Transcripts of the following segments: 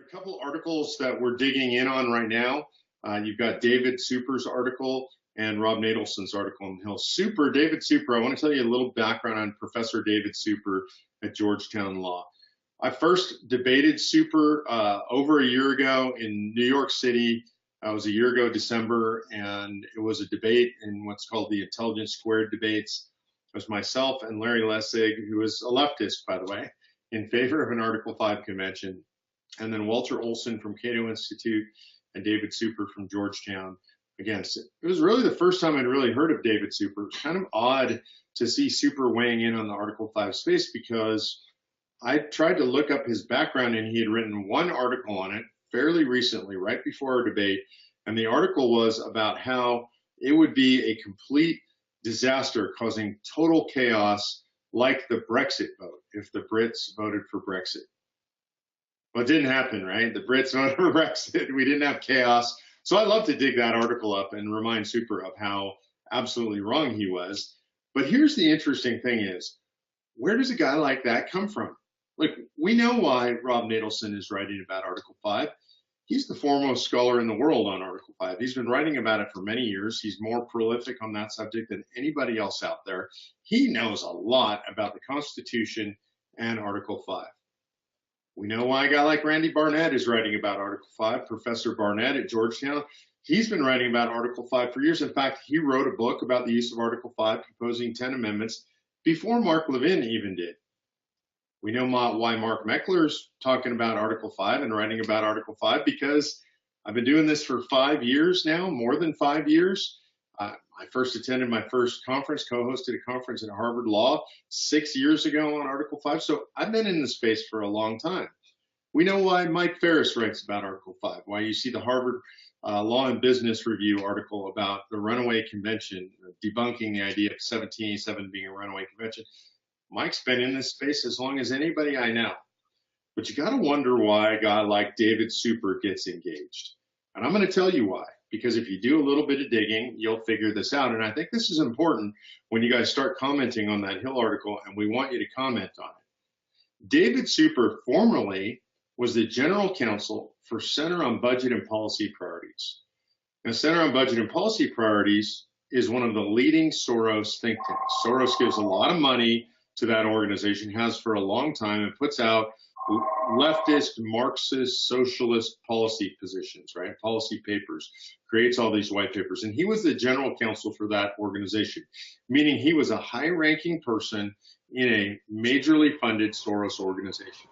A couple articles that we're digging in on right now. You've got David Super's article and Rob Nadelson's article on the Hill. David Super, I want to tell you a little background on Professor David Super at Georgetown Law. I first debated Super over a year ago in New York City. It was a year ago, December, and it was a debate in what's called the Intelligence Squared debates. It was myself and Larry Lessig, who is a leftist, by the way, in favor of an Article 5 convention, and then Walter Olson from Cato Institute and David Super from Georgetown against it. It was really the first time I'd really heard of David Super. It was kind of odd to see Super weighing in on the Article 5 space because I tried to look up his background, and he had written one article on it fairly recently, right before our debate. And the article was about how it would be a complete disaster, causing total chaos, like the Brexit vote, if the Brits voted for Brexit. Well, it didn't happen, right? The Brits voted for Brexit. We didn't have chaos. So I love to dig that article up and remind Super of how absolutely wrong he was. But here's the interesting thing is, where does a guy like that come from? Look, we know why Rob Nadelson is writing about Article 5. He's the foremost scholar in the world on Article 5. He's been writing about it for many years. He's more prolific on that subject than anybody else out there. He knows a lot about the Constitution and Article 5. We know why a guy like Randy Barnett is writing about Article 5. Professor Barnett at Georgetown, he's been writing about Article 5 for years. In fact, he wrote a book about the use of Article 5, proposing 10 amendments before Mark Levin even did. We know why Mark Meckler's talking about Article 5 and writing about Article 5, because I've been doing this for 5 years now, more than 5 years. I first attended my first conference, co-hosted a conference at Harvard Law 6 years ago on Article 5. So I've been in the space for a long time. We know why Mike Ferris writes about Article 5, why you see the Harvard Law and Business Review article about the runaway convention, debunking the idea of 1787 being a runaway convention. Mike's been in this space as long as anybody I know. But you got to wonder why a guy like David Super gets engaged. And I'm going to tell you why. Because if you do a little bit of digging, you'll figure this out. And I think this is important when you guys start commenting on that Hill article, and we want you to comment on it. David Super formerly was the general counsel for Center on Budget and Policy Priorities. Now, Center on Budget and Policy Priorities is one of the leading Soros think tanks. Soros gives a lot of money to that organization, has for a long time, and puts out leftist, Marxist, socialist policy positions, right? Policy papers, creates all these white papers. And he was the general counsel for that organization, meaning he was a high-ranking person in a majorly funded Soros organization.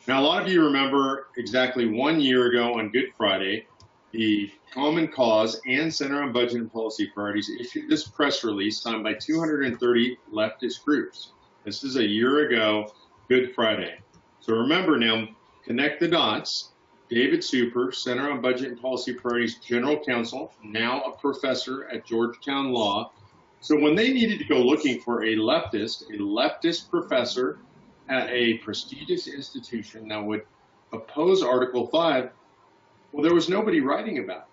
Now, a lot of you remember exactly 1 year ago on Good Friday, the Common Cause and Center on Budget and Policy Priorities issued this press release signed by 230 leftist groups. This is a year ago, Good Friday. So remember now, connect the dots. David Super, Center on Budget and Policy Priorities General Counsel, now a professor at Georgetown Law. So when they needed to go looking for a leftist professor at a prestigious institution that would oppose Article 5, well, there was nobody writing about it.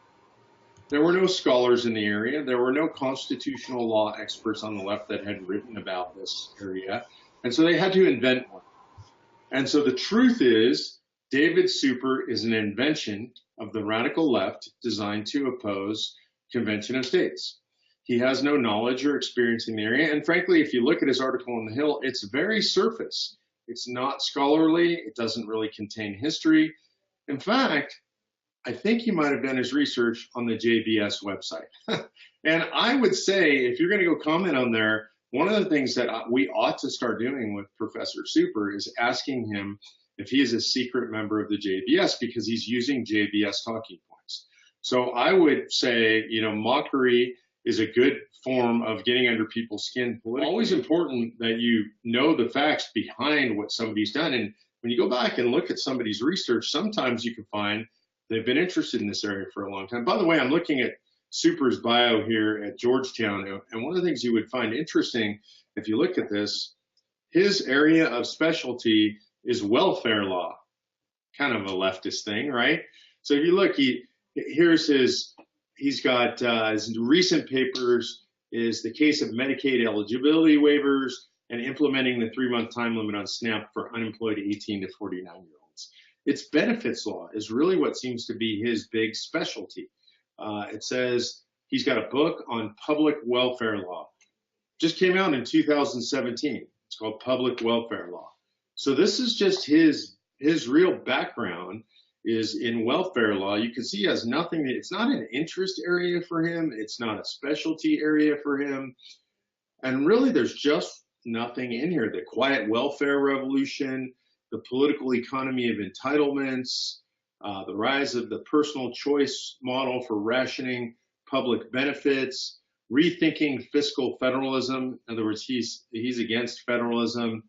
There were no scholars in the area. There were no constitutional law experts on the left that had written about this area. And so they had to invent one. And so the truth is, David Super is an invention of the radical left designed to oppose Convention of States. He has no knowledge or experience in the area. And frankly, if you look at his article on the Hill, it's very surface. It's not scholarly. It doesn't really contain history. In fact, I think he might have done his research on the JBS website. And I would say, if you're going to go comment on there, one of the things that we ought to start doing with Professor Super is asking him if he is a secret member of the JBS, because he's using JBS talking points. So I would say, mockery is a good form of getting under people's skin politically. Always important that you know the facts behind what somebody's done. And when you go back and look at somebody's research, sometimes you can find they've been interested in this area for a long time. By the way, I'm looking at Super's bio here at Georgetown, and one of the things you would find interesting if you look at this, his area of specialty is welfare law, kind of a leftist thing, right? So if you look, he's got his recent papers is the case of Medicaid eligibility waivers and implementing the 3-month time limit on SNAP for unemployed 18 to 49-year-olds. It's benefits law is really what seems to be his big specialty. It says he's got a book on public welfare law. Just came out in 2017. It's called Public Welfare Law. So this is just his real background is in welfare law. You can see he has nothing. It's not an interest area for him. It's not a specialty area for him. And really, there's just nothing in here. The quiet welfare revolution, the political economy of entitlements, the rise of the personal choice model for rationing public benefits, rethinking fiscal federalism. In other words, he's against federalism,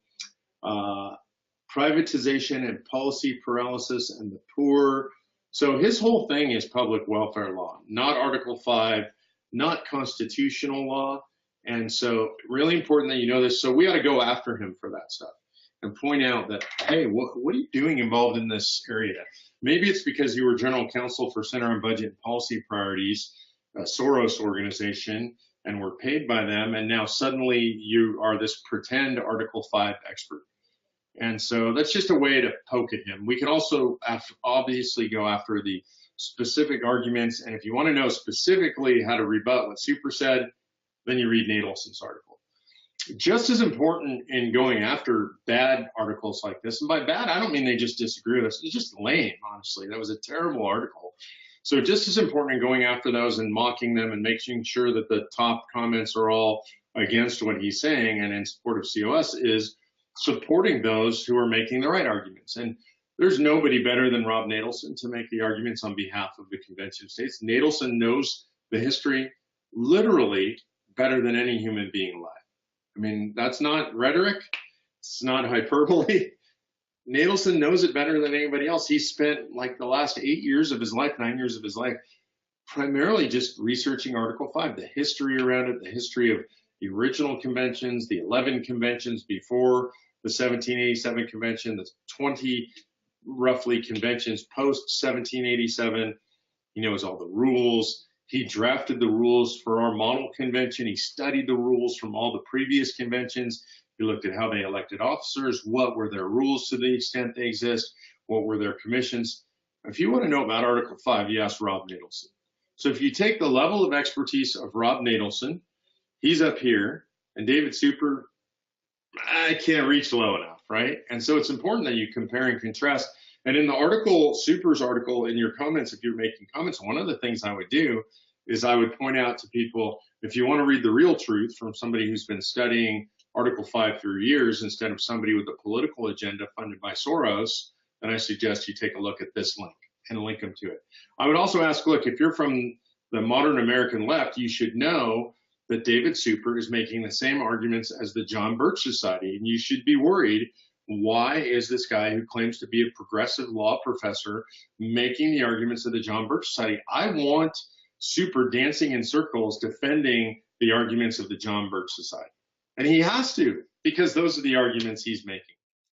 privatization and policy paralysis and the poor. So his whole thing is public welfare law, not Article 5, not constitutional law. And so really important that you know this. So we ought to go after him for that stuff and point out that, hey, what are you doing involved in this area? Maybe it's because you were general counsel for Center on Budget and Policy Priorities, a Soros organization, and were paid by them. And now suddenly you are this pretend Article 5 expert. And so that's just a way to poke at him. We can also obviously go after the specific arguments. And if you want to know specifically how to rebut what Super said, then you read Nadelson's article. Just as important in going after bad articles like this, and by bad, I don't mean they just disagree with us. It's just lame, honestly. That was a terrible article. So just as important in going after those and mocking them and making sure that the top comments are all against what he's saying and in support of COS is supporting those who are making the right arguments. And there's nobody better than Rob Nadelson to make the arguments on behalf of the Convention of States. Nadelson knows the history literally better than any human being alive. I mean, that's not rhetoric. It's not hyperbole. Nadelson knows it better than anybody else. He spent like the last 8 years of his life, 9 years of his life, primarily just researching Article 5, the history around it, the history of the original conventions, the 11 conventions before the 1787 convention, the 20 roughly conventions post 1787. He knows all the rules. He drafted the rules for our model convention. He studied the rules from all the previous conventions. He looked at how they elected officers, what were their rules to the extent they exist, what were their commissions. If you want to know about Article 5, you ask Rob Nadelson. So if you take the level of expertise of Rob Nadelson, he's up here, and David Super, I can't reach low enough, right? And so it's important that you compare and contrast. And in the article, Super's article, in your comments, if you're making comments, one of the things I would do is I would point out to people, if you want to read the real truth from somebody who's been studying Article 5 for years instead of somebody with a political agenda funded by Soros, then I suggest you take a look at this link and link them to it. I would also ask, look, if you're from the modern American left, you should know that David Super is making the same arguments as the John Birch Society, and you should be worried. Why is this guy who claims to be a progressive law professor making the arguments of the John Birch Society? I want Super dancing in circles defending the arguments of the John Birch Society. And he has to, because those are the arguments he's making.